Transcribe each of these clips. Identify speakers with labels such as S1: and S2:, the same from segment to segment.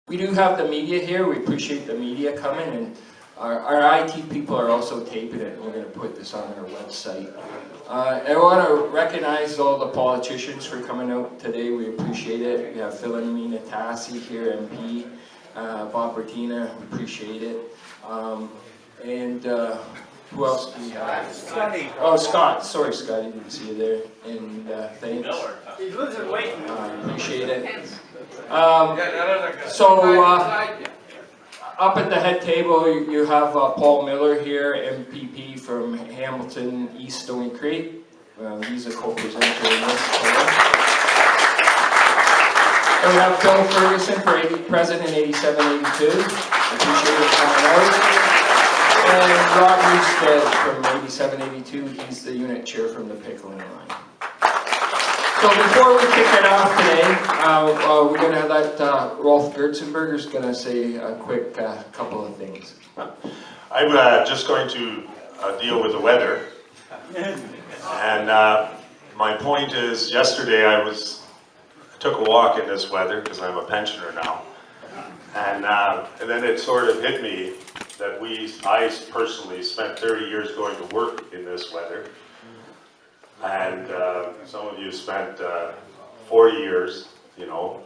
S1: We do have the media here. We appreciate the media coming, and our IT people are also taping it, and we're going to put this on our website. I want to recognize all the politicians for coming out today. We appreciate it. We have Philomena Tassi here, MP, Bob Bertina, we appreciate it. And who else do we have?
S2: Scotty.
S1: Oh, Scott. Sorry, Scott, I didn't see you there. And thanks.
S2: He's losing weight.
S1: Appreciate it. Up at the head table, you have Paul Miller here, MPP from Hamilton East Stony Creek. He's a co-presenter in this. And we have Bill Ferguson for President 8782. Appreciate it coming out. And Rob Newstead from 8782. He's the unit chair from the Pickling line. So before we kick it off today, we're going to let Rolf Gertzenberger's going to say a quick couple of things.
S3: I'm just going to deal with the weather. And my point is, yesterday I took a walk in this weather because I'm a pensioner now. And then it sort of hit me that I personally spent 30 years going to work in this weather. And some of you spent 40 years, you know.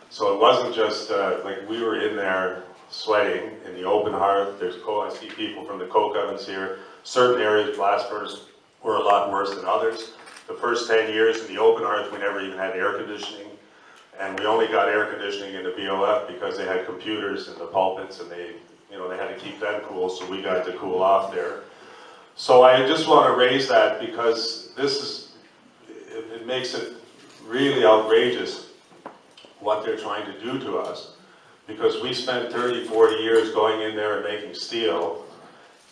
S3: So it wasn't just like we were in there sweating in the open hearth. I see people from the coke ovens here. Certain areas, blast furnaces, were a lot worse than others. The first 10 years in the open hearth, we never even had air conditioning. And we only got air conditioning in the BOF because they had computers in the pulpits and they had to keep them cool, so we got to cool off there. So I just want to raise that because it makes it really outrageous what they're trying to do to us, because we spent 30, 40 years going in there and making steel,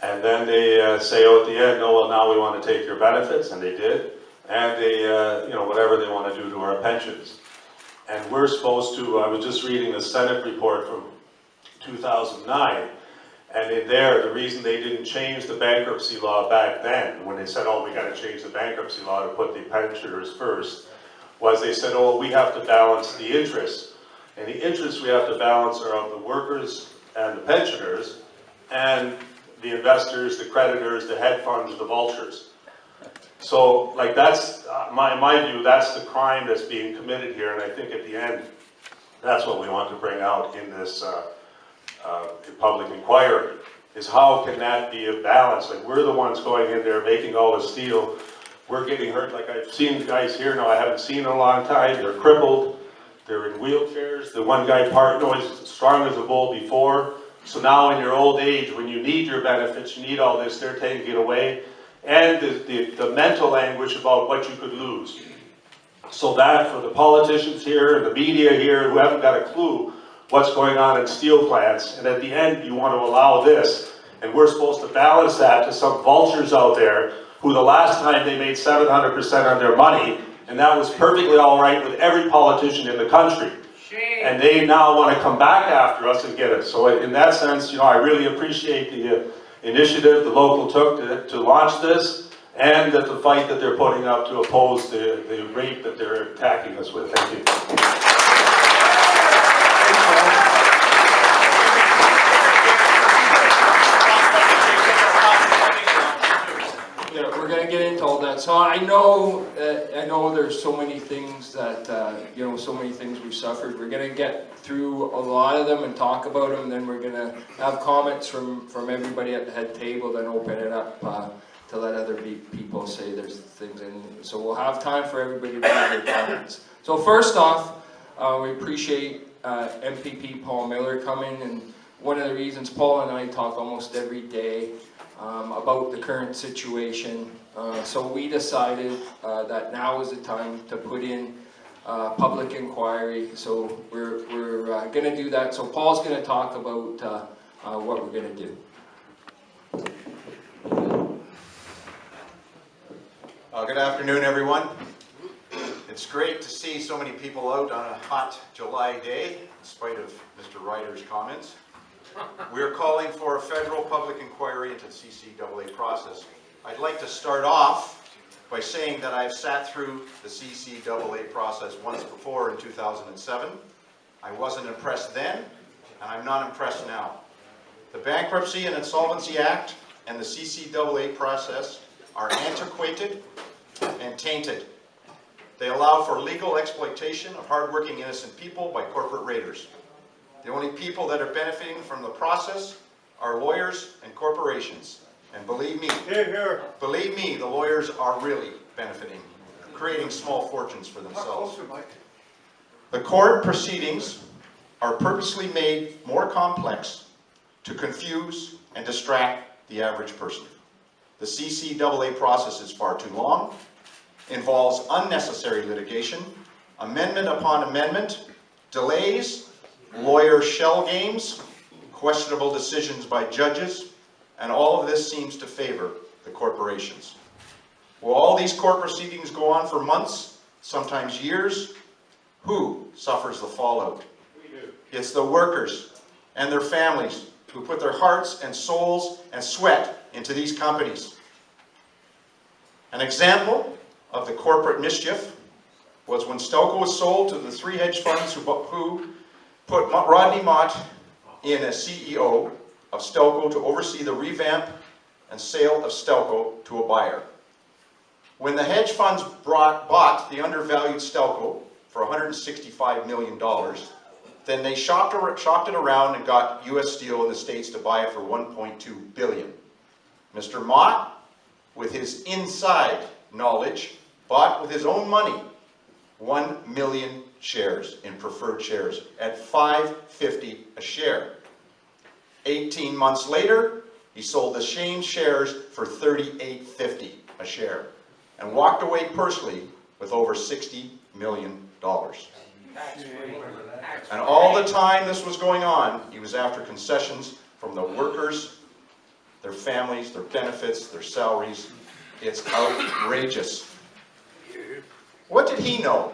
S3: and then they say, oh, at the end, oh, well, now we want to take your benefits, and they did, and they, whatever they want to do to our pensions. And we're supposed to, I was just reading the Senate report from 2009, and in there, the reason they didn't change the bankruptcy law back then, when they said, oh, we got to change the bankruptcy law to put the pensioners first, was they said, oh, we have to balance the interests. And the interests we have to balance are of the workers and the pensioners, and the investors, the creditors, the hedge funds, the vultures. So, like, that's, my view, that's the crime that's being committed here, and I think at the end, that's what we want to bring out in this public inquiry, is how can that be a balance? Like, we're the ones going in there making all the steel. We're getting hurt. Like, I've seen guys here now I haven't seen in a long time. They're crippled. They're in wheelchairs. The one guy he's strong as a bull before. So now in your old age, when you need your benefits, you need all this, they're taking it away. And the mental anguish about what you could lose. So that for the politicians here and the media here who haven't got a clue what's going on in steel plants, and at the end you want to allow this, and we're supposed to balance that to some vultures out there who the last time they made 700% on their money, and that was perfectly all right with every politician in the country. And they now want to come back after us and get it. So in that sense, I really appreciate the initiative the local took to launch this, and the fight that they're putting up to oppose the rape that they're attacking us with. Thank you.
S1: Yeah, we're going to get into all that. So I know there's so many things that, so many things we've suffered. We're going to get through a lot of them and talk about them, and then we're going to have comments from everybody at the head table, then open it up to let other people say there's things in. So we'll have time for everybody to give their comments. So first off, we appreciate MPP Paul Miller coming, and one of the reasons Paul and I talk almost every day about the current situation. So we decided that now is the time to put in public inquiry. So we're going to do that. So Paul's going to talk about what we're going to do.
S4: Good afternoon, everyone. It's great to see so many people out on a hot July day, in spite of Mr. Ryder's comments. We're calling for a federal public inquiry into the CCAA process. I'd like to start off by saying that I've sat through the CCAA process once before in 2007, I wasn't impressed then, and I'm not impressed now. The Bankruptcy and Insolvency Act and the CCAA process are antiquated and tainted. They allow for legal exploitation of hardworking innocent people by corporate raiders. The only people that are benefiting from the process are lawyers and corporations. And believe me, believe me, the lawyers are really benefiting, creating small fortunes for themselves. The court proceedings are purposely made more complex to confuse and distract the average person. The CCAA process is far too long, involves unnecessary litigation, amendment upon amendment, delays, lawyer shell games, questionable decisions by judges, and all of this seems to favor the corporations. Will all these court proceedings go on for months, sometimes years? Who suffers the fallout? We do. It's the workers and their families who put their hearts and souls and sweat into these companies. An example of the corporate mischief was when Stelco was sold to the three hedge funds who put Rodney Mott in as CEO of Stelco to oversee the revamp and sale of Stelco to a buyer. When the hedge funds bought the undervalued Stelco for $165 million, then they shopped it around and got US Steel in the States to buy it for $1.2 billion. Mr. Mott, with his inside knowledge, bought with his own money 1 million shares in preferred shares at $5.50 a share. 18 months later, he sold the same shares for $38.50 a share and walked away personally with over $60 million. And all the time this was going on, he was after concessions from the workers, their families, their benefits, their salaries. It's outrageous. What did he know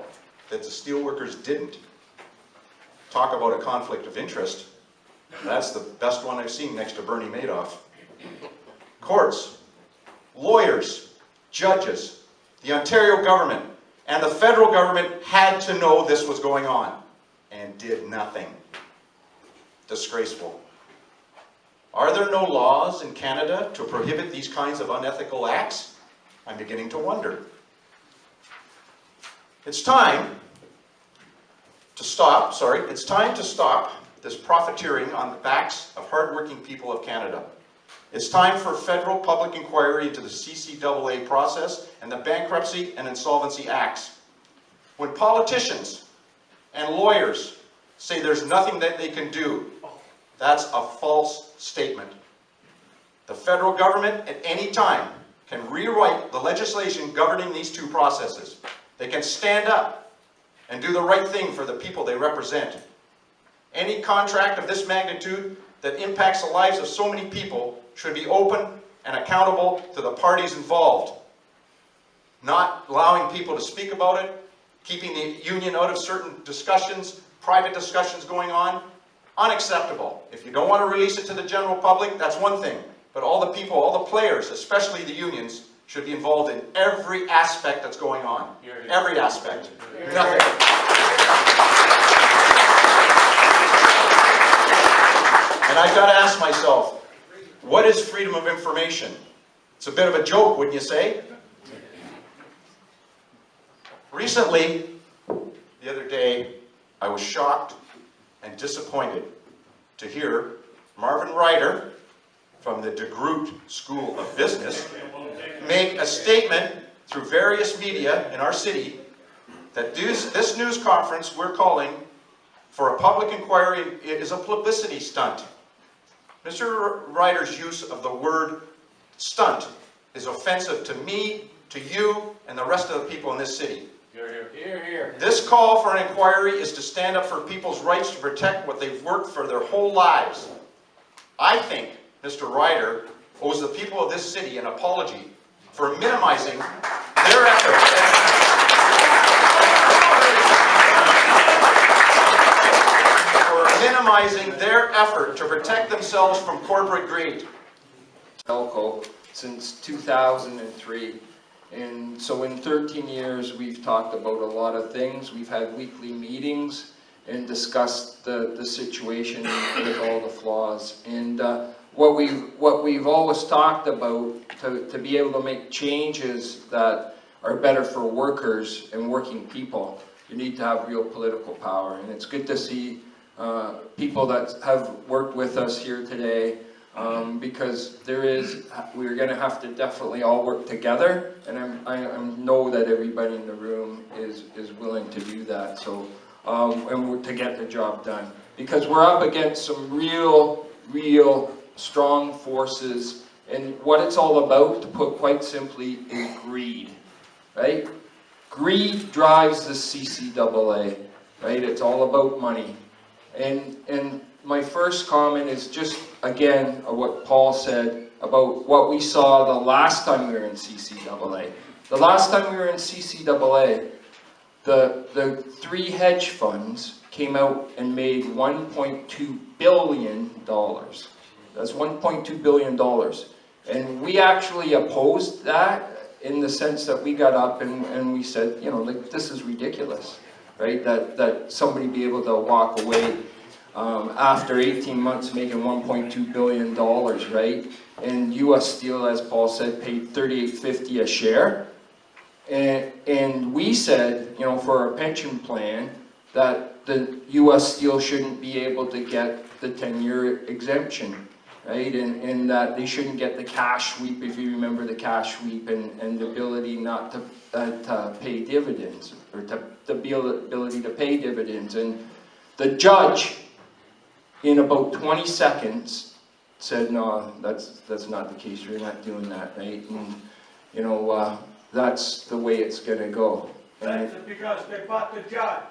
S4: that the steelworkers didn't? Talk about a conflict of interest. That's the best one I've seen next to Bernie Madoff. Courts, lawyers, judges, the Ontario government, and the federal government had to know this was going on and did nothing. Disgraceful. Are there no laws in Canada to prohibit these kinds of unethical acts? I'm beginning to wonder. It's time to stop this profiteering on the backs of hardworking people of Canada. It's time for federal public inquiry into the CCAA process and the Bankruptcy and Insolvency Acts. When politicians and lawyers say there's nothing that they can do, that's a false statement. The federal government at any time can rewrite the legislation governing these two processes. They can stand up and do the right thing for the people they represent. Any contract of this magnitude that impacts the lives of so many people should be open and accountable to the parties involved. Not allowing people to speak about it, keeping the union out of certain discussions, private discussions going on, unacceptable. If you don't want to release it to the general public, that's one thing. But all the people, all the players, especially the unions, should be involved in every aspect that's going on. Every aspect. Nothing. And I've got to ask myself, what is freedom of information? It's a bit of a joke, wouldn't you say? Recently, the other day, I was shocked and disappointed to hear Marvin Ryder from the DeGroote School of Business make a statement through various media in our city that this news conference we're calling for a public inquiry is a publicity stunt. Mr. Ryder's use of the word stunt is offensive to me, to you, and the rest of the people in this city.
S1: Hear, hear, hear.
S4: This call for an inquiry is to stand up for people's rights to protect what they've worked for their whole lives. I think Mr. Ryder owes the people of this city an apology for minimizing their efforts. To protect themselves from corporate greed.
S1: Stelco since 2003. And so in 13 years, we've talked about a lot of things. We've had weekly meetings, and discussed the situation with all the flaws. And what we've always talked about to be able to make changes that are better for workers and working people, you need to have real political power. And it's good to see people that have worked with us here today, because we're going to have to definitely all work together, and I know that everybody in the room is willing to do that. So, and to get the job done, because we're up against some real strong forces, and what it's all about, to put quite simply, is greed, right? Greed drives the CCAA, right? It's all about money. And my first comment is just, again, what Paul said about what we saw the last time we were in CCAA. The last time we were in CCAA, the 3 hedge funds came out and made $1.2 billion. That's $1.2 billion. And we actually opposed that, in the sense that we got up and we said, you know, like, this is ridiculous, right? That somebody be able to walk away after 18 months making $1.2 billion, right? And US Steel, as Paul said, paid $38.50 a share. And we said, you know, for our pension plan, that the US Steel shouldn't be able to get the 10-year exemption, right? And that they shouldn't get the cash sweep, if you remember the cash sweep, and the ability not to pay dividends, or the ability to pay dividends. And the judge, in about 20 seconds, said, no, that's not the case, we're not doing that, right? And, you know, that's the way it's going to go.
S2: That's because they bought the judge.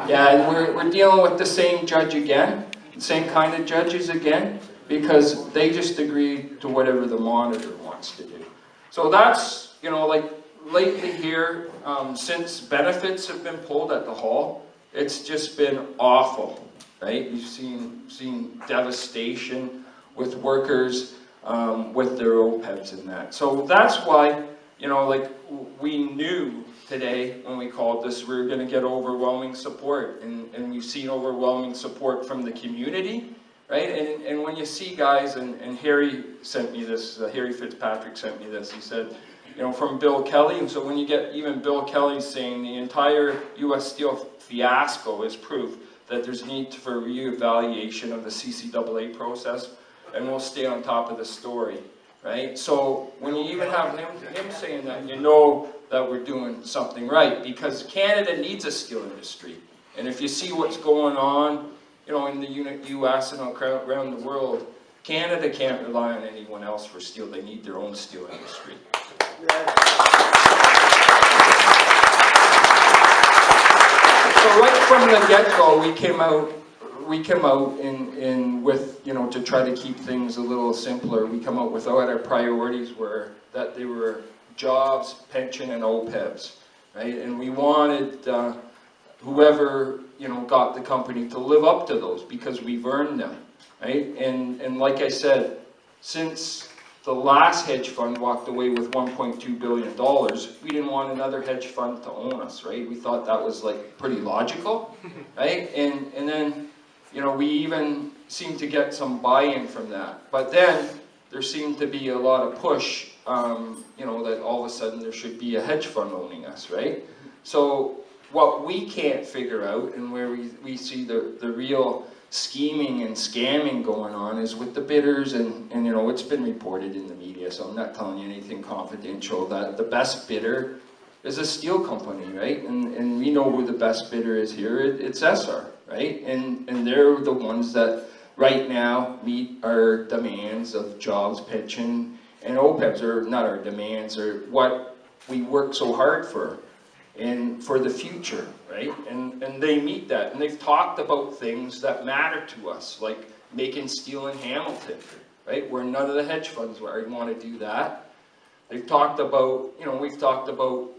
S1: Yeah, and we're dealing with the same judge again, the same kind of judges again, because they just agreed to whatever the monitor wants to do. So that's, you know, like lately here, since benefits have been pulled at the hall, it's just been awful, right? You've seen devastation with workers, with their OPEBs and that. So that's why, you know, like, we knew today when we called this, we were going to get overwhelming support, and we've seen overwhelming support from the community, right? And when you see guys, and Harry sent me this, Harry Fitzpatrick sent me this, he said, you know, from Bill Kelly, and so when you get even Bill Kelly saying the entire US Steel fiasco is proof that there's need for reevaluation of the CCAA process, and we'll stay on top of the story, right? So when you even have him saying that, you know that we're doing something right, because Canada needs a steel industry. And if you see what's going on, you know, in the US and around the world, Canada can't rely on anyone else for steel. They need their own steel industry. So right from the get-go, we came out in with, you know, to try to keep things a little simpler. We come out with what our priorities were, that they were jobs, pension, and OPEBs, right? And we wanted whoever, you know, got the company to live up to those, because we've earned them, right? And like I said, since the last hedge fund walked away with $1.2 billion, we didn't want another hedge fund to own us, right? We thought that was like pretty logical, right? And then, you know, we even seemed to get some buy-in from that. But then there seemed to be a lot of push, you know, that all of a sudden there should be a hedge fund owning us, right? So what we can't figure out, and where we see the real scheming and scamming going on, is with the bidders, and you know, it's been reported in the media, so I'm not telling you anything confidential, that the best bidder is a steel company, right? And we know who the best bidder is here, it's Essar, right? And they're the ones that right now meet our demands of jobs, pension, and OPEBs, are not our demands, or what we work so hard for, and for the future, right? And they meet that, and they've talked about things that matter to us, like making steel in Hamilton, right? Where none of the hedge funds want to do that. They've talked about, you know, we've talked about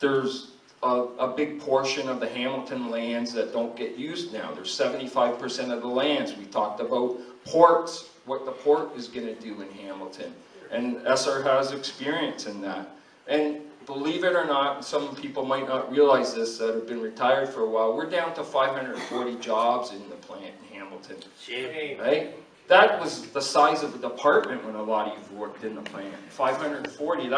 S1: there's a big portion of the Hamilton lands that don't get used now. There's 75% of the lands. We talked about ports, what the port is going to do in Hamilton. And Essar has experience in that. And believe it or not, some people might not realize this that have been retired for a while, we're down to 540 jobs in the plant in Hamilton, right? That was the size of the department when a lot of you worked in the plant. 540,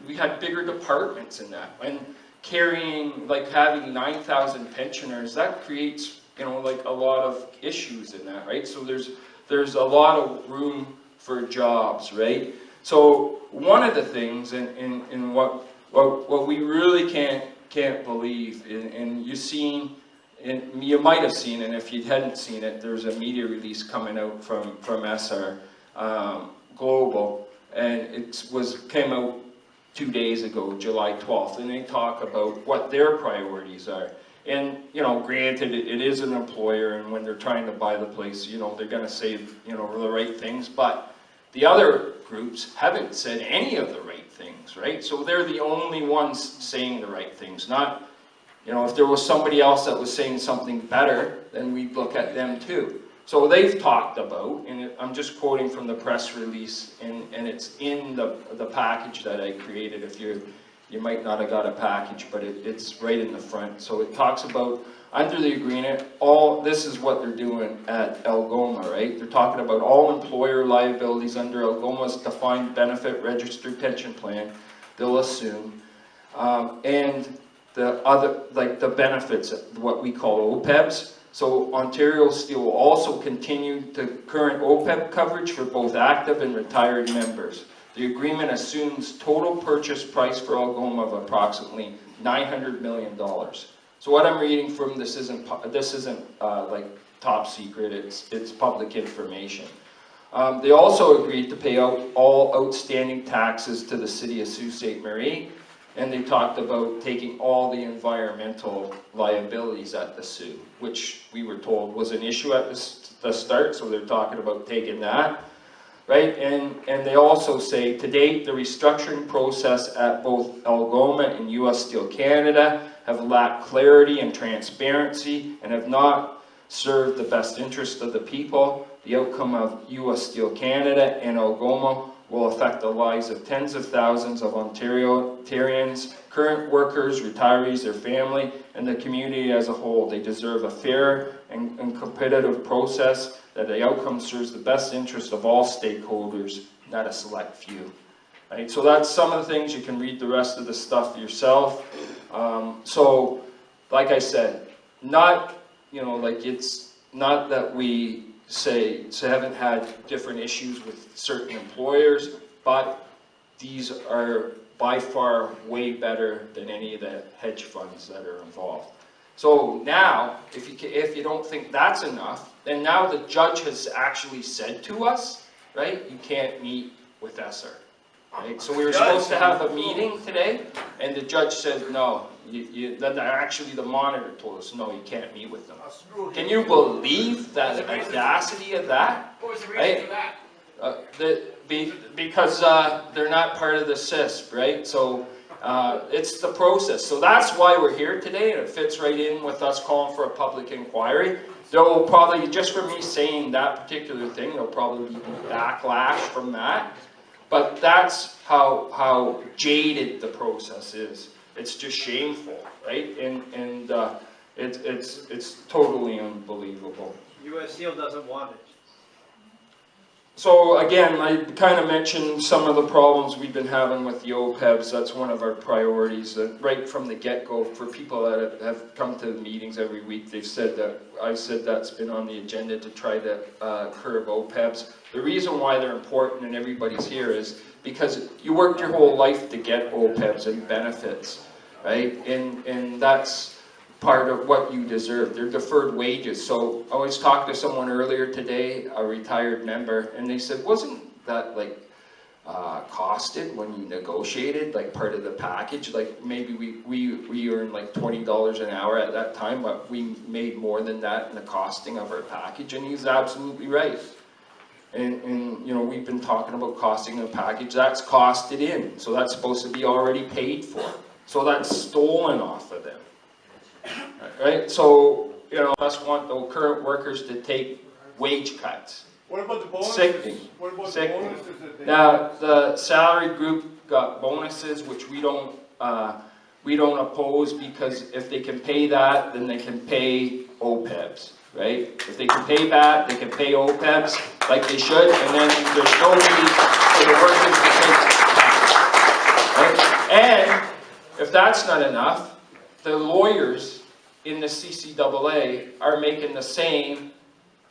S1: we had bigger departments in that. And carrying, like having 9,000 pensioners, that creates, you know, like a lot of issues in that, right? So there's a lot of room for jobs, right? So one of the things, in what we really can't believe, and you've seen, and you might have seen, and if you hadn't seen it, there's a media release coming out from SR Global, and it came out 2 days ago, July 12th, and they talk about what their priorities are. And, you know, granted, it is an employer, and when they're trying to buy the place, you know, they're going to say, you know, the right things, but the other groups haven't said any of the right things, right? So they're the only ones saying the right things, not, you know, if there was somebody else that was saying something better, then we'd look at them too. So they've talked about, and I'm just quoting from the press release, and it's in the package that I created. If you might not have got a package, but it's right in the front. So it talks about, under the agreement, this is what they're doing at Algoma, right? They're talking about all employer liabilities under Algoma's defined benefit registered pension plan, they'll assume, and the other, like the benefits, what we call OPEBs. So Ontario Steel will also continue the current OPEB coverage for both active and retired members. The agreement assumes total purchase price for Algoma of approximately $900 million. So what I'm reading from this isn't like top secret, it's public information. They also agreed to pay out all outstanding taxes to the city of Sault Ste. Marie, and they talked about taking all the environmental liabilities at the Soo, which we were told was an issue at the start, so they're talking about taking that, right? And they also say, to date, the restructuring process at both Algoma and US Steel Canada have lacked clarity and transparency and have not served the best interest of the people. The outcome of US Steel Canada and Algoma will affect the lives of tens of thousands of Ontarians, current workers, retirees, their family, and the community as a whole. They deserve a fair and competitive process that the outcome serves the best interest of all stakeholders, not a select few. Right? So that's some of the things. You can read the rest of the stuff yourself. So, like I said, not, you know, like it's not that we haven't had different issues with certain employers, but these are by far way better than any of the hedge funds that are involved. So now, if you don't think that's enough, then now the judge has actually said to us, right, you can't meet with SR. Right? So we were supposed to have a meeting today, and the judge said no. Actually, the monitor told us no, you can't meet with them. Can you believe that audacity of that?
S2: What was the reason for that?
S1: Because they're not part of the CISP, right? So it's the process. So that's why we're here today, and it fits right in with us calling for a public inquiry. There will probably, just for me saying that particular thing, there'll probably be backlash from that. But that's how jaded the process is. It's just shameful, right? And it's totally unbelievable.
S5: US Steel doesn't want it.
S1: So again, I kind of mentioned some of the problems we've been having with the OPEBs. That's one of our priorities. Right from the get-go, for people that have come to the meetings every week, they've said that, I said that's been on the agenda to try to curb OPEBs. The reason why they're important and everybody's here is because you worked your whole life to get OPEBs and benefits, right? And that's part of what you deserve. They're deferred wages. So I was talking to someone earlier today, a retired member, and they said, wasn't that like costed when you negotiated, like part of the package? Like maybe we earned like $20 an hour at that time, but we made more than that in the costing of our package. And he's absolutely right. And you know, we've been talking about costing a package. That's costed in. So that's supposed to be already paid for. So that's stolen off of them. Right? So, you know, us want the current workers to take wage cuts.
S2: What about the bonuses?
S1: Sickening.
S2: What about the
S1: Sickening.
S2: bonuses that they
S1: Now, the salary group got bonuses, which we don't oppose, because if they can pay that, then they can pay OPEBs, right? If they can pay that, they can pay OPEBs like they should, and then there's no need for the workers to take tax, right? And if that's not enough, the lawyers in the CCAA are making the same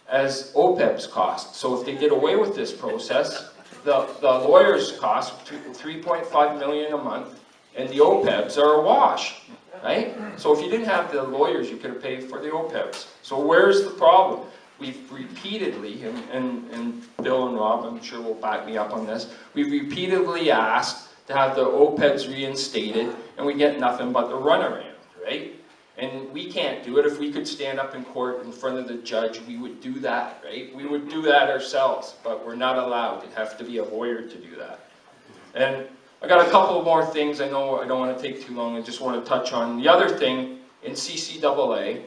S1: as OPEB's cost. So if they get away with this process, the lawyers cost $3.5 million a month, and the OPEBs are a wash, right? So if you didn't have the lawyers, you could have paid for the OPEBs. So where's the problem? We've repeatedly, and Bill and Rob, I'm sure will back me up on this, we've repeatedly asked to have the OPEBs reinstated, and we get nothing but the runaround, right? And we can't do it. If we could stand up in court in front of the judge, we would do that, right? We would do that ourselves, but we're not allowed. It'd have to be a lawyer to do that. And I got a couple more things. I know I don't want to take too long. I just want to touch on the other thing. In CCAA,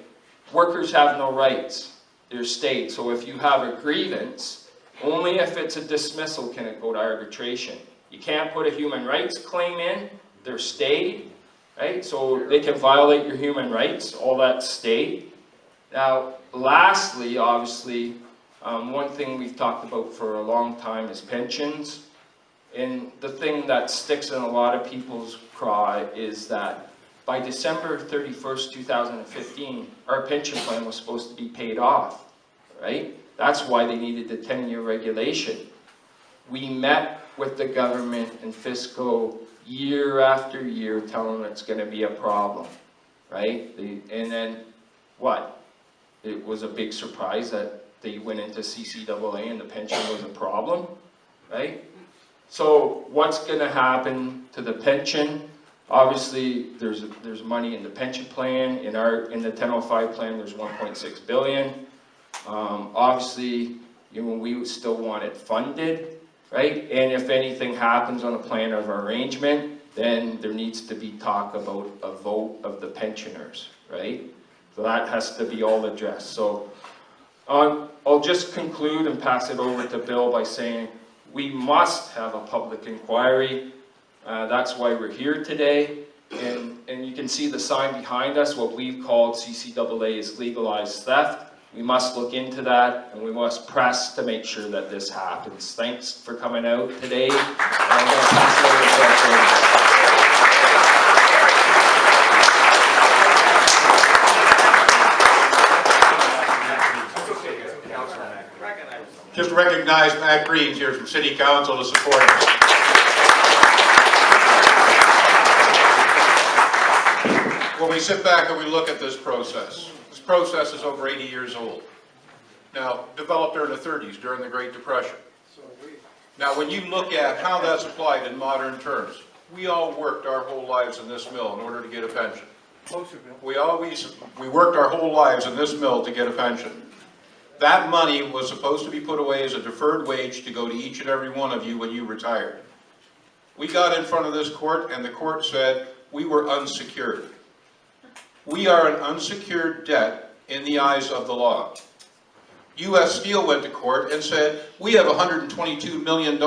S1: workers have no rights. They're state. So if you have a grievance, only if it's a dismissal can it go to arbitration. You can't put a human rights claim in. They're stayed. Right? So they can violate your human rights, all that state. Now, lastly, obviously, one thing we've talked about for a long time is pensions. And the thing that sticks in a lot of people's craw is that by December 31st, 2015, our pension plan was supposed to be paid off, right? That's why they needed the 10-year regulation. We met with the government and fiscal year after year telling them it's going to be a problem, right? And then what? It was a big surprise that they went into CCAA and the pension was a problem, right? So what's going to happen to the pension? Obviously, there's money in the pension plan. In the 1005 plan, there's 1.6 billion. Obviously, we still want it funded. Right? And if anything happens on a plan of arrangement, then there needs to be talk about a vote of the pensioners, right? So that has to be all addressed. So I'll just conclude and pass it over to Bill by saying we must have a public inquiry. That's why we're here today. And you can see the sign behind us, what we've called CCAA is legalized theft. We must look into that, and we must press to make sure that this happens. Thanks for coming out today. And I'm going to pass it over to our
S6: Just recognize Matt Green here from City Council to support us. When we sit back and we look at this process is over 80 years old. Now, developed during the 30s, during the Great Depression. Now, when you look at how that's applied in modern terms, we all worked our whole lives in this mill in order to get a pension. We worked our whole lives in this mill to get a pension. That money was supposed to be put away as a deferred wage to go to each and every one of you when you retired. We got in front of this court and the court said we were unsecured. We are an unsecured debt in the eyes of the law. U.S. Steel went to court and said, we have $122 million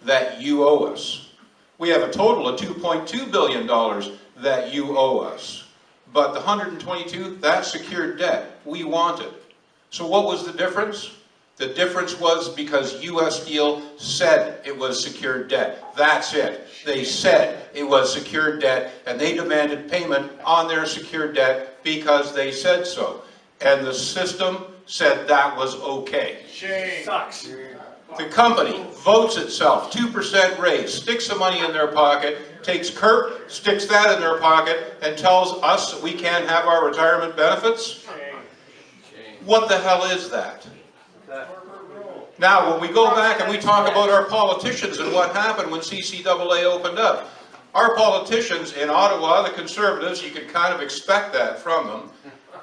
S6: that you owe us. We have a total of $2.2 billion that you owe us. But the 122, that's secured debt. We want it. So what was the difference? The difference was because U.S. Steel said it was secured debt. That's it. They said it was secured debt, and they demanded payment on their secured debt because they said so. And the system said that was okay.
S2: Shame. Sucks.
S6: The company votes itself, 2% raise, sticks the money in their pocket, takes Kirk, sticks that in their pocket, and tells us that we can't have our retirement benefits? What the hell is that? Now, when we go back and we talk about our politicians and what happened when CCAA opened up, our politicians in Ottawa, the Conservatives, you could kind of expect that from them,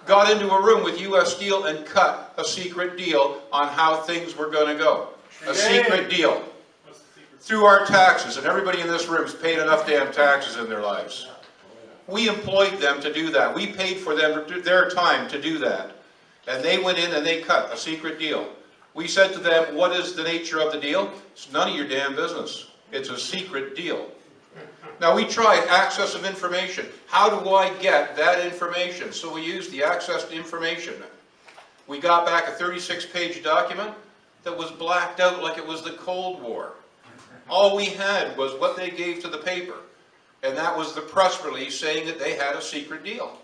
S6: got into a room with U.S. Steel and cut a secret deal on how things were going to go. A secret deal. Through our taxes, and everybody in this room has paid enough damn taxes in their lives. We employed them to do that. We paid for them their time to do that. And they went in and they cut a secret deal. We said to them, what is the nature of the deal? It's none of your damn business. It's a secret deal. Now we tried access of information. How do I get that information? So we used the access to information. We got back a 36-page document that was blacked out like it was the Cold War. All we had was what they gave to the paper, and that was the press release saying that they had a secret deal.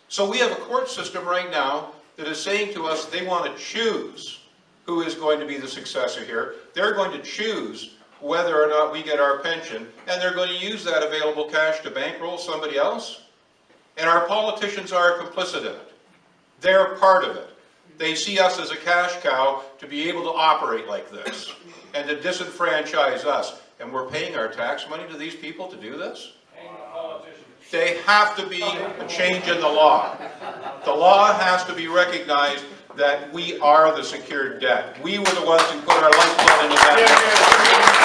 S6: So we have a court system right now that is saying to us they want to choose who is going to be the successor here. They're going to choose whether or not we get our pension, and they're going to use that available cash to bankroll somebody else. And our politicians are complicit in it. They're part of it. They see us as a cash cow to be able to operate like this and to disenfranchise us. And we're paying our tax money to these people to do this? They have to be a change in the law. The law has to be recognized that we are the secured debt. We were the ones who put our lifeblood into that.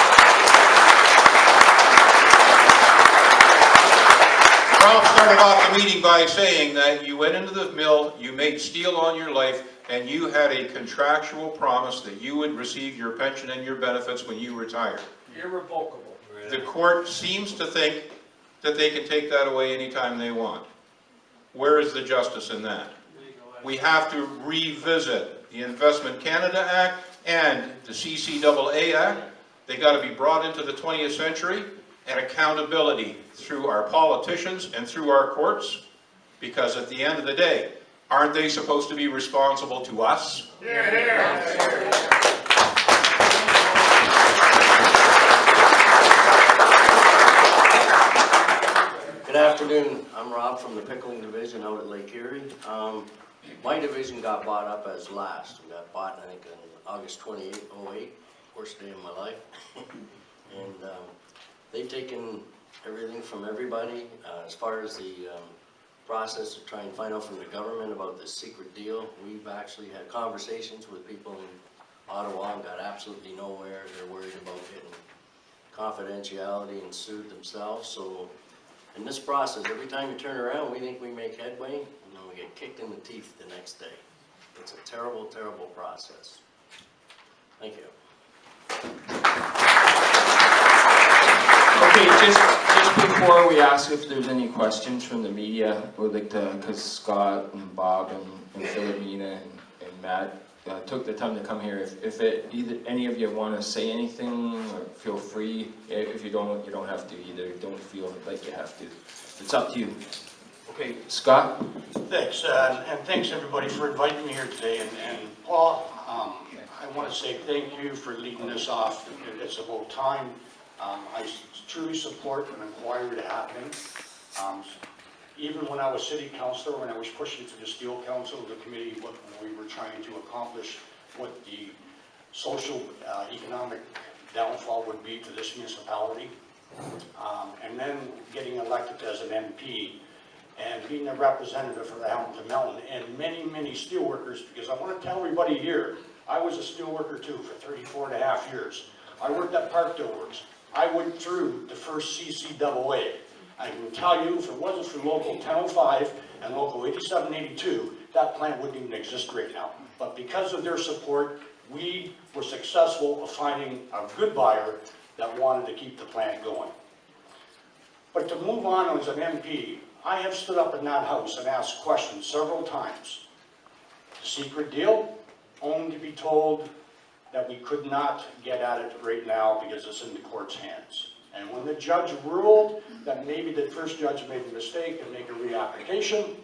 S6: Ralph started off the meeting by saying that you went into the mill, you made steel on your life, and you had a contractual promise that you would receive your pension and your benefits when you retired.
S2: Irrevocable.
S6: The court seems to think that they can take that away anytime they want. Where is the justice in that? We have to revisit the Investment Canada Act and the CCAA Act. They got to be brought into the 20th century, and accountability through our politicians and through our courts, because at the end of the day, aren't they supposed to be responsible to us?
S7: Good afternoon. I'm Rob from the Pickling Division out at Lake Erie. My division got bought up as last. We got bought, I think, in August 28, 08, worst day of my life. And they've taken everything from everybody as far as the process to try and find out from the government about this secret deal. We've actually had conversations with people in Ottawa and got absolutely nowhere. They're worried about getting confidentiality and sued themselves. So in this process, every time you turn around, we think we make headway, and then we get kicked in the teeth the next day. It's a terrible, terrible process. Thank you.
S1: Okay, just before we ask if there's any questions from the media, we'd like to, because Scott and Bob and Philomena and Matt took the time to come here. If either any of you want to say anything, feel free. If you don't have to either. Don't feel like you have to. It's up to you. Okay, Scott?
S8: Thanks, and thanks everybody for inviting me here today. And Paul, I want to say thank you for leading this off. It's about time. I truly support an inquiry to happen. Even when I was city councilor, when I was pushing for the Steel Council, the committee, when we were trying to accomplish what the social, economic downfall would be to this municipality, and then getting elected as an MP, and being a representative for the Hamilton Mountain, and many, many steelworkers, because I want to tell everybody here, I was a steelworker too for 34 and a half years. I worked at Parkdale Works. I went through the first CCAA. I can tell you, if it wasn't for Local 1005 and Local 8782, that plant wouldn't even exist right now. But because of their support, we were successful of finding a good buyer that wanted to keep the plant going. But to move on as an MP, I have stood up in that house and asked questions several times. The secret deal, only to be told that we could not get at it right now because it's in the court's hands. And when the judge ruled that maybe the first judge made a mistake and make a reapplication,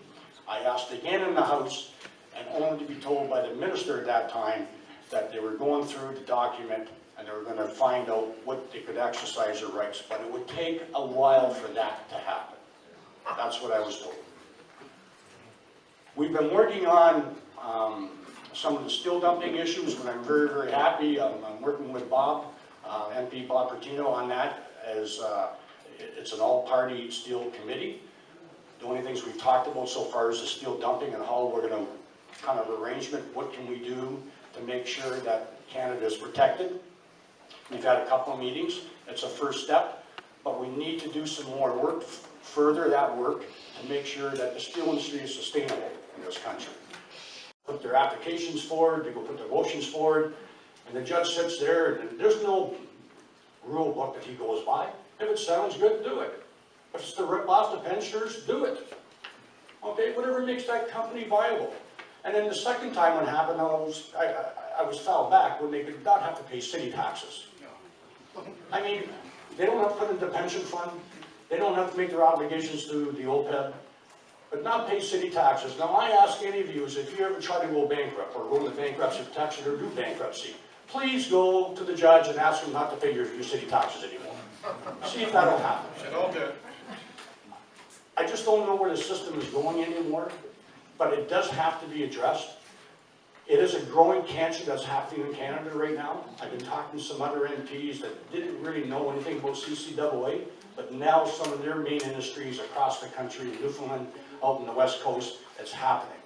S8: I asked again in the House, and only to be told by the minister at that time that they were going through the document and they were going to find out what they could exercise their rights. But it would take a while for that to happen. That's what I was told. We've been working on some of the steel dumping issues, and I'm very, very happy. I'm working with Bob, MP Bob Bertino, on that, as it's an all-party steel committee. The only things we've talked about so far is the steel dumping and how we're going to kind of arrangement, what can we do to make sure that Canada is protected. We've had a couple of meetings. It's a first step, but we need to do some more work, further that work, to make sure that the steel industry is sustainable in this country. Put their applications forward, they go put their motions forward, and the judge sits there, and there's no rule book that he goes by. If it sounds good, do it. If it's to rip off the pensioners, do it. Okay, whatever makes that company viable. And then the second time when it happened, I was fouled back when they did not have to pay city taxes. I mean, they don't have to put into the pension fund, they don't have to make their obligations to the OPEB, but not pay city taxes. Now I ask any of you, is if you ever try to go bankrupt or go into bankruptcy protection or do bankruptcy, please go to the judge and ask him not to pay your city taxes anymore. See if that'll happen.
S6: Okay.
S8: I just don't know where the system is going anymore, but it does have to be addressed. It is a growing cancer that's happening in Canada right now. I've been talking to some other MPs that didn't really know anything about CCAA, but now some of their main industries across the country, in Newfoundland, out in the West Coast, it's happening.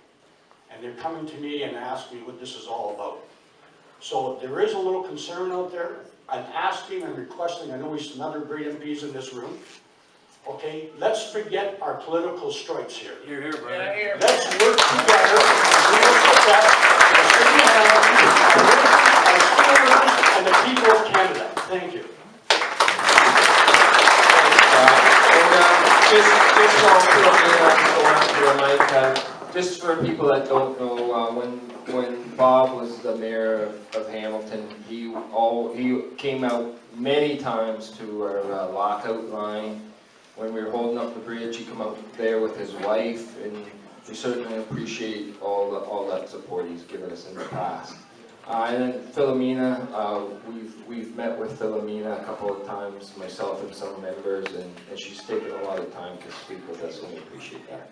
S8: And they're coming to me and asking me what this is all about. So there is a little concern out there. I'm asking and requesting, I know we have some other great MPs in this room, okay, let's forget our political stripes here.
S1: You're here, brother.
S8: Let's work together and we will put that to the city manager, our school workers, and the people of Canada. Thank you.
S1: Just for people that don't know, when Bob was the mayor of Hamilton, he came out many times to our lockout line. When we were holding up the bridge, he came out there with his wife, and we certainly appreciate all that support he's given us in the past. And then Philomena, we've met with Philomena a couple of times, myself and some members, and she's taken a lot of time to speak with us, and we appreciate that.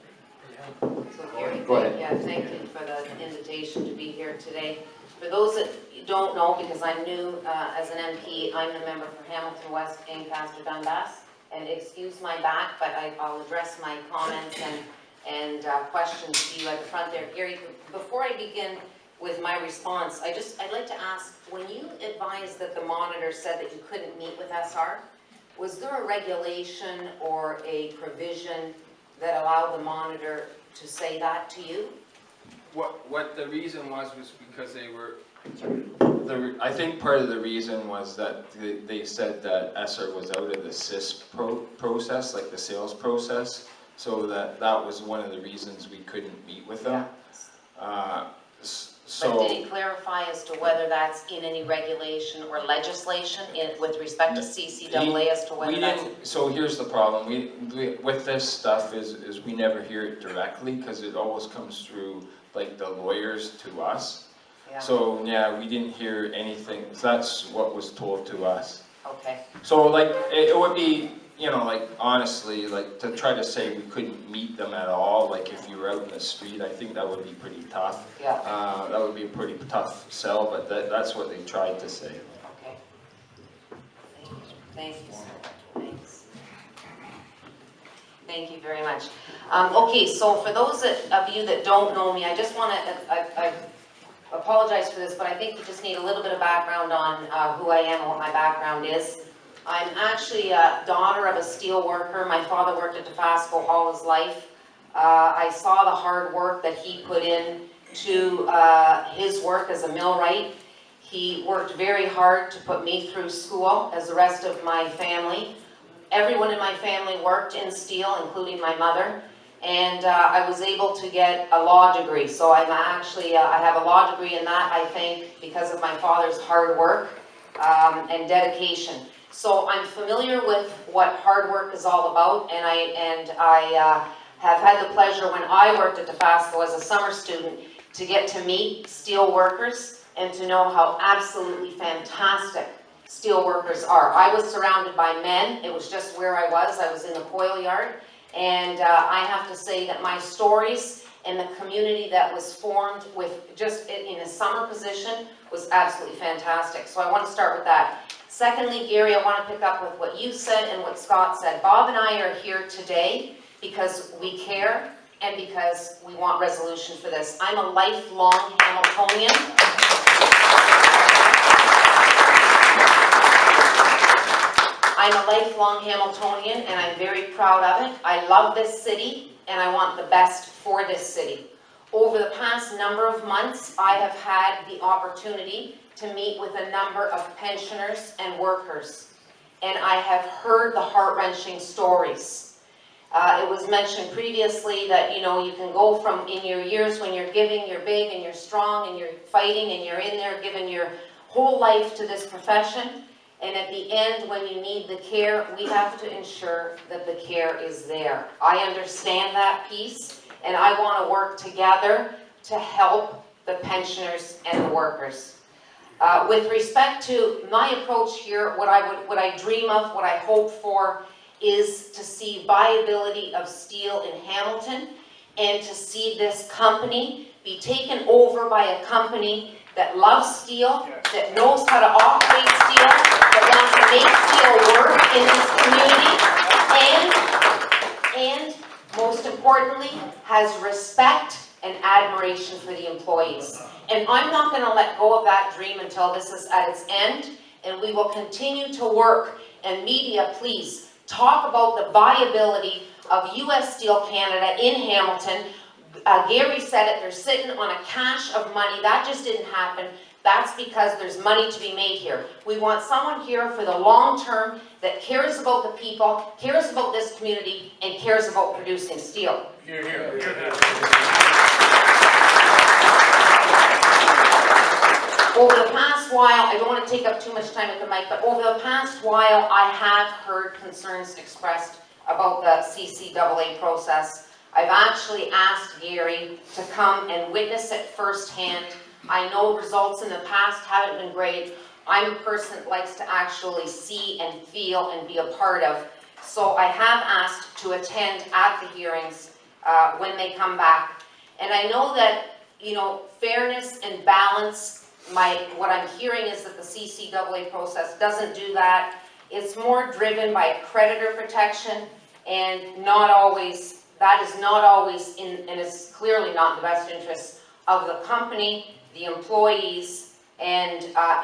S9: So Gary,
S1: Go ahead.
S9: thank you for the invitation to be here today. For those that don't know, because I'm new as an MP, I'm the member for Hamilton West, Ancaster, Dundas, and excuse my back, but I'll address my comments and questions to you at the front there. Gary, before I begin with my response, I'd like to ask, when you advised that the monitor said that you couldn't meet with SR, was there a regulation or a provision that allowed the monitor to say that to you?
S1: What the reason was because they were, I think part of the reason was that they said that ESSER was out of the CIS process, like the sales process, so that was one of the reasons we couldn't meet with them.
S9: Yeah. But did he clarify as to whether that's in any regulation or legislation with respect to CCAA as to whether that's...
S1: So here's the problem. We with this stuff is we never hear it directly because it always comes through like the lawyers to us.
S9: Yeah.
S1: So yeah, we didn't hear anything. That's what was told to us.
S9: Okay.
S1: So like it would be, you know, like honestly, like to try to say we couldn't meet them at all, like if you were out in the street, I think that would be pretty tough.
S9: Yeah.
S1: That would be a pretty tough sell, but that's what they tried to say.
S9: Okay. Thank you. Thanks. Thank you very much. Okay, so for those of you that don't know me, I just want to, I apologize for this, but I think you just need a little bit of background on who I am and what my background is. I'm actually a daughter of a steel worker. My father worked at Dofasco all his life. I saw the hard work that he put in to his work as a millwright. He worked very hard to put me through school, as the rest of my family. Everyone in my family worked in steel, including my mother. And I was able to get a law degree. So I'm actually, I have a law degree in that, I think, because of my father's hard work and dedication. So I'm familiar with what hard work is all about, and I have had the pleasure when I worked at Dofasco as a summer student to get to meet steel workers and to know how absolutely fantastic steel workers are. I was surrounded by men. It was just where I was in the coil yard, and I have to say that my stories and the community that was formed with just in a summer position was absolutely fantastic. So I want to start with that. Secondly, Gary, I want to pick up with what you said and what Scott said. Bob and I are here today because we care and because we want resolution for this. I'm a lifelong Hamiltonian. I'm a lifelong Hamiltonian and I'm very proud of it. I love this city and I want the best for this city. Over the past number of months, I have had the opportunity to meet with a number of pensioners and workers. and I have heard the heart-wrenching stories. It was mentioned previously that, you know, you can go from in your years when you're giving, you're big and you're strong and you're fighting and you're in there giving your whole life to this profession, and at the end when you need the care, we have to ensure that the care is there. I understand that piece, and I want to work together to help the pensioners and the workers. With respect to my approach here, what I dream of, what I hope for, is to see viability of steel in Hamilton and to see this company be taken over by a company that loves steel, that knows how to operate steel, that wants to make steel work in this community, and most importantly, has respect and admiration for the employees. And I'm not going to let go of that dream until this is at its end, and we will continue to work. And media, please, talk about the viability of US Steel Canada in Hamilton. Gary said it, they're sitting on a cache of money. That just didn't happen. That's because there's money to be made here. We want someone here for the long term that cares about the people, cares about this community, and cares about producing steel.
S2: Hear, hear, hear, hear.
S9: Over the past while, I don't want to take up too much time with the mic, but over the past while, I have heard concerns expressed about the CCAA process. I've actually asked Gary to come and witness it firsthand. I know results in the past haven't been great. I'm a person that likes to actually see and feel and be a part of. So I have asked to attend at the hearings when they come back. And I know that, you know, fairness and balance, what I'm hearing is that the CCAA process doesn't do that. It's more driven by creditor protection, and not always, that is not always in, and is clearly not in the best interest of the company, the employees, and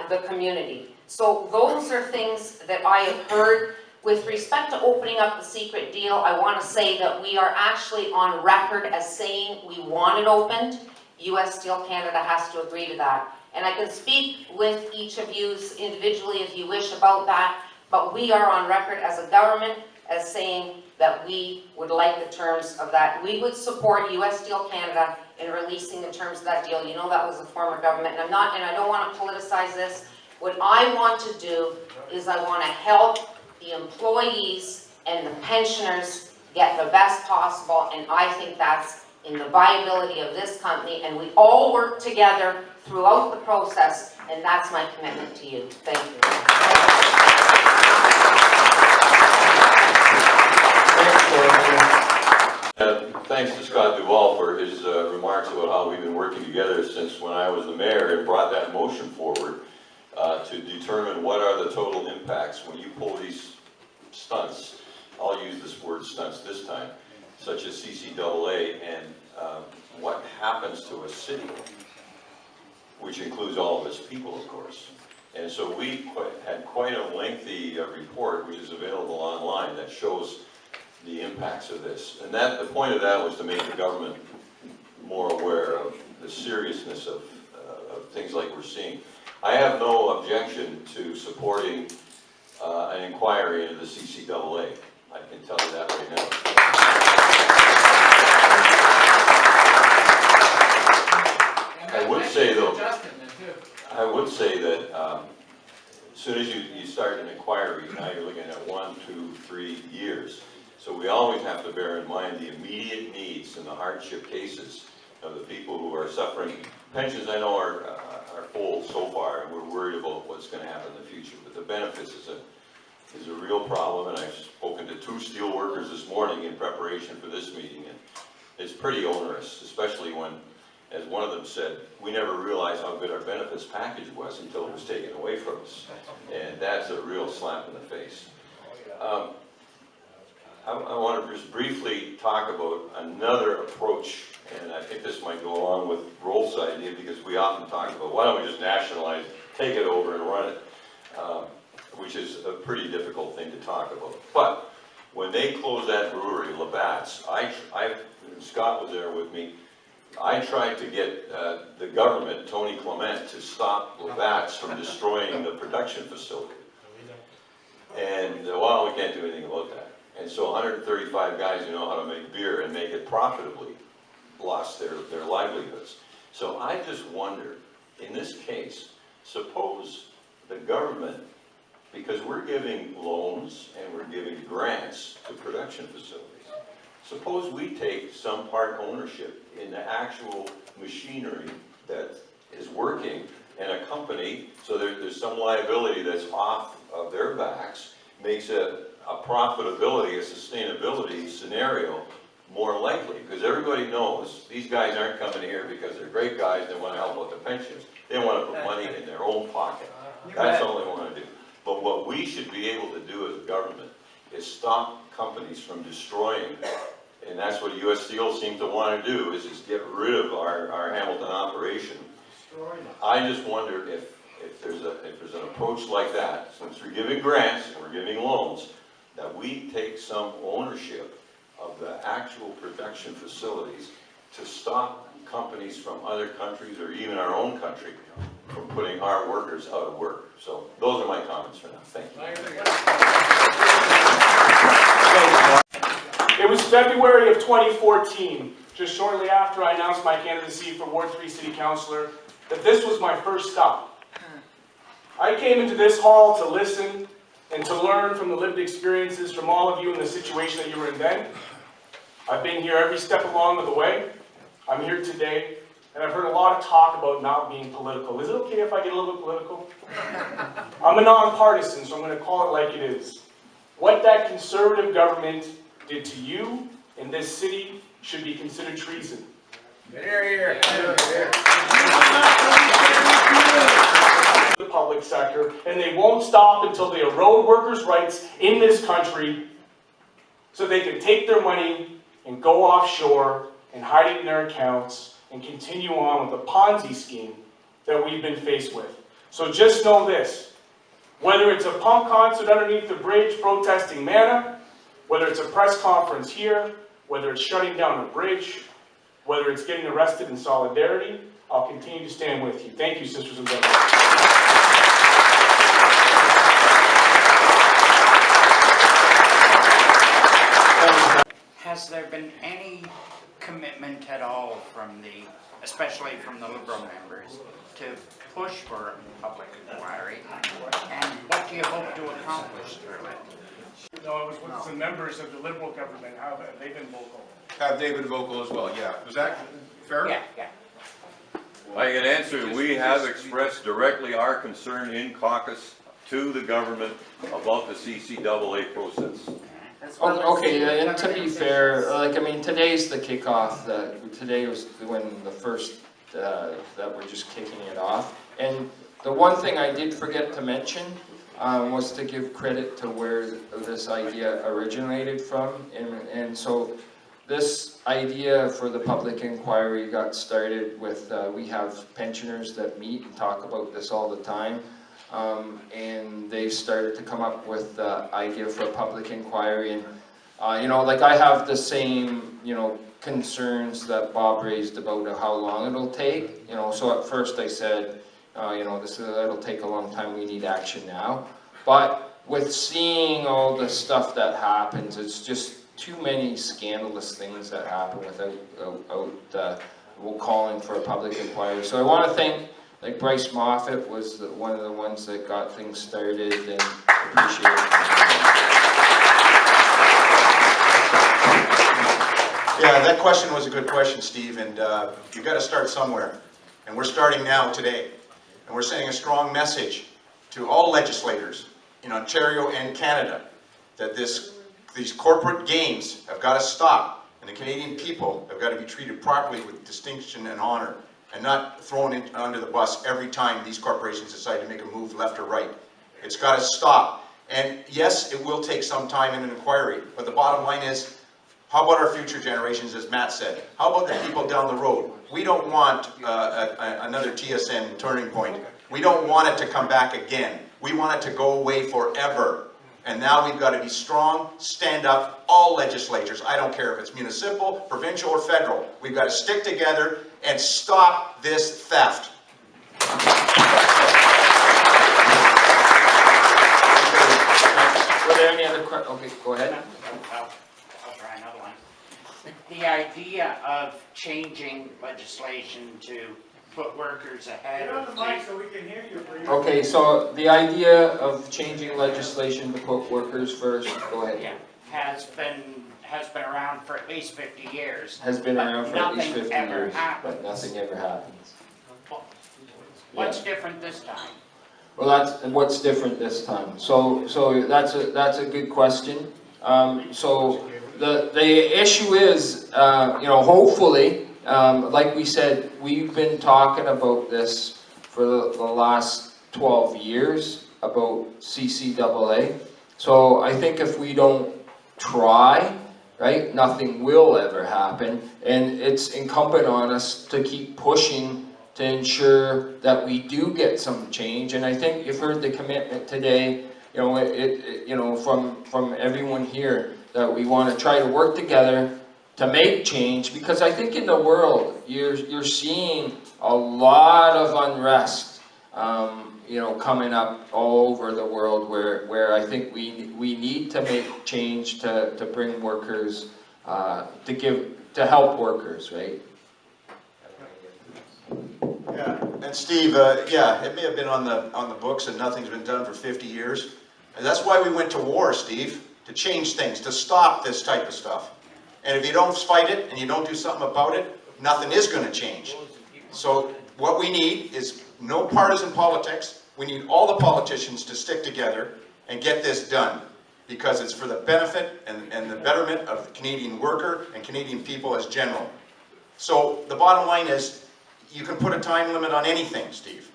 S9: the community. So those are things that I have heard. With respect to opening up the secret deal, I want to say that we are actually on record as saying we want it opened. US Steel Canada has to agree to that. And I can speak with each of you individually if you wish about that, but we are on record as a government as saying that we would like the terms of that. We would support US Steel Canada in releasing the terms of that deal. You know that was a former government, and I don't want to politicize this. What I want to do is I want to help the employees and the pensioners get the best possible, and I think that's in the viability of this company, and we all work together throughout the process, and that's my commitment to you. Thank you.
S10: Thanks to Scott Duvall for his remarks about how we've been working together since when I was the mayor and brought that motion forward to determine what are the total impacts when you pull these stunts. I'll use this word stunts this time, such as CCAA, and what happens to a city, which includes all of its people, of course. And so we had quite a lengthy report, which is available online, that shows the impacts of this. And that the point of that was to make the government more aware of the seriousness of things like we're seeing. I have no objection to supporting an inquiry into the CCAA. I can tell you that right now. I would say though, as soon as you start an inquiry, now you're looking at 1, 2, 3 years. So we always have to bear in mind the immediate needs and the hardship cases of the people who are suffering. Pensions, I know, are full so far, and we're worried about what's going to happen in the future. But the benefits is a real problem, and I've spoken to 2 steel workers this morning in preparation for this meeting, and it's pretty onerous, especially when, as one of them said, we never realized how good our benefits package was until it was taken away from us. And that's a real slap in the face. I want to just briefly talk about another approach, and I think this might go along with Rolf's idea, because we often talk about, why don't we just nationalize, take it over and run it, which is a pretty difficult thing to talk about. But when they closed that brewery, Labatt's, Scott was there with me, I tried to get the government, Tony Clement, to stop Labatt's from destroying the production facility. And, well, we can't do anything about that. And so 135 guys who know how to make beer and make it profitably lost their livelihoods. So I just wonder, in this case, suppose the government, because we're giving loans and we're giving grants to production facilities, suppose we take some part ownership in the actual machinery that is working, and a company, so there's some liability that's off of their backs, makes a profitability, a sustainability scenario more likely, because everybody knows these guys aren't coming here because they're great guys, they want to help out the pensions. They want to put money in their own pocket. That's all they want to do. But what we should be able to do as a government is stop companies from destroying, and that's what US Steel seems to want to do, is just get rid of our Hamilton operation. I just wonder if there's an approach like that, since we're giving grants and we're giving loans, that we take some ownership of the actual production facilities to stop companies from other countries or even our own country from putting our workers out of work. So those are my comments for now. Thank you.
S2: It was February of 2014, just shortly after I announced my candidacy for Ward 3 City Councillor, that this was my first stop. I came into this hall to listen and to learn from the lived experiences from all of you in the situation that you were in then. I've been here every step along the way. I'm here today, and I've heard a lot of talk about not being political. Is it okay if I get a little bit political? I'm a nonpartisan, so I'm going to call it like it is. What that Conservative government did to you in this city should be considered treason. Hear, hear. The public sector, and they won't stop until they erode workers' rights in this country so they can take their money and go offshore and hide it in their accounts and continue on with the Ponzi scheme that we've been faced with. So just know this, whether it's a punk concert underneath the bridge protesting manna, whether it's a press conference here, whether it's shutting down a bridge, whether it's getting arrested in solidarity, I'll continue to stand with you. Thank you, sisters and brothers.
S11: Has there been any commitment at all from especially from the Liberal members, to push for a public inquiry? And what do you hope to accomplish through it?
S2: No, it was with the members of the Liberal government. How have they been vocal?
S6: Have they been vocal as well? Yeah. Was that fair?
S11: Yeah.
S10: I can answer, we have expressed directly our concern in caucus to the government about the CCAA process.
S1: Okay, and to be fair, like, I mean, today's the kickoff, today was when the first, that we're just kicking it off. And the one thing I did forget to mention was to give credit to where this idea originated from. And so this idea for the public inquiry got started with, we have pensioners that meet and talk about this all the time. And they started to come up with the idea for a public inquiry, and you know, like, I have the same, you know, concerns that Bob raised about how long it'll take, you know. So at first I said, you know, it'll take a long time, we need action now. But with seeing all the stuff that happens, it's just too many scandalous things that happen without calling for a public inquiry. So I want to thank, like, Bryce Moffat was one of the ones that got things started, and appreciate it.
S4: Yeah, that question was a good question, Steve, and you've got to start somewhere. And we're starting now today. And we're sending a strong message to all legislators in Ontario and Canada that these corporate gains have got to stop, and the Canadian people have got to be treated properly with distinction and honor, and not thrown under the bus every time these corporations decide to make a move left or right. It's got to stop. And yes, it will take some time in an inquiry, but the bottom line is, how about our future generations, as Matt said? How about the people down the road? We don't want another TSN turning point. We don't want it to come back again. We want it to go away forever. And now we've got to be strong, stand up, all legislatures. I don't care if it's municipal, provincial, or federal. We've got to stick together and stop this theft.
S1: another okay, go ahead.
S11: I'll try another one. The idea of changing legislation to put workers ahead of
S2: so we can hear you.
S1: Okay, so the idea of changing legislation to put workers first, go ahead.
S11: Yeah, has been around for at least 50 years.
S1: Has been
S11: but
S1: around for at least
S11: nothing
S1: 50
S11: ever
S1: years,
S11: happens.
S1: but nothing ever happens.
S11: What's different this time?
S1: Well, that's what's different this time. So that's a good question. So the issue is, you know, hopefully, like we said, we've been talking about this for the last 12 years about CCAA. So I think if we don't try, right, nothing will ever happen, and it's incumbent on us to keep pushing to ensure that we do get some change. And I think you've heard the commitment today, you know, you know, from everyone here, that we want to try to work together to make change, because I think in the world you're seeing a lot of unrest, you know, coming up all over the world, where I think we need to make change to bring workers, to help workers, right?
S4: Yeah, and Steve, yeah, it may have been on the books and nothing's been done for 50 years. And that's why we went to war, Steve, to change things, to stop this type of stuff. And if you don't fight it and you don't do something about it, nothing is going to change. So what we need is no partisan politics. We need all the politicians to stick together and get this done, because it's for the benefit and the betterment of the Canadian worker and Canadian people as general. So the bottom line is, you can put a time limit on anything, Steve,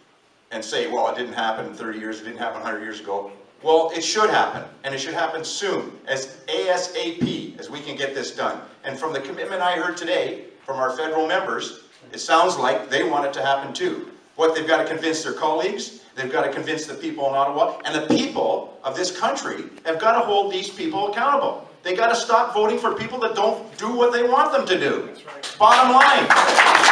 S4: and say, well, it didn't happen 30 years, it didn't happen 100 years ago. Well, it should happen, and it should happen soon, as ASAP as we can get this done. And from the commitment I heard today from our federal members, it sounds like they want it to happen too. What, they've got to convince their colleagues, they've got to convince the people in Ottawa, and the people of this country have got to hold these people accountable. They got to stop voting for people that don't do what they want them to do. Bottom line.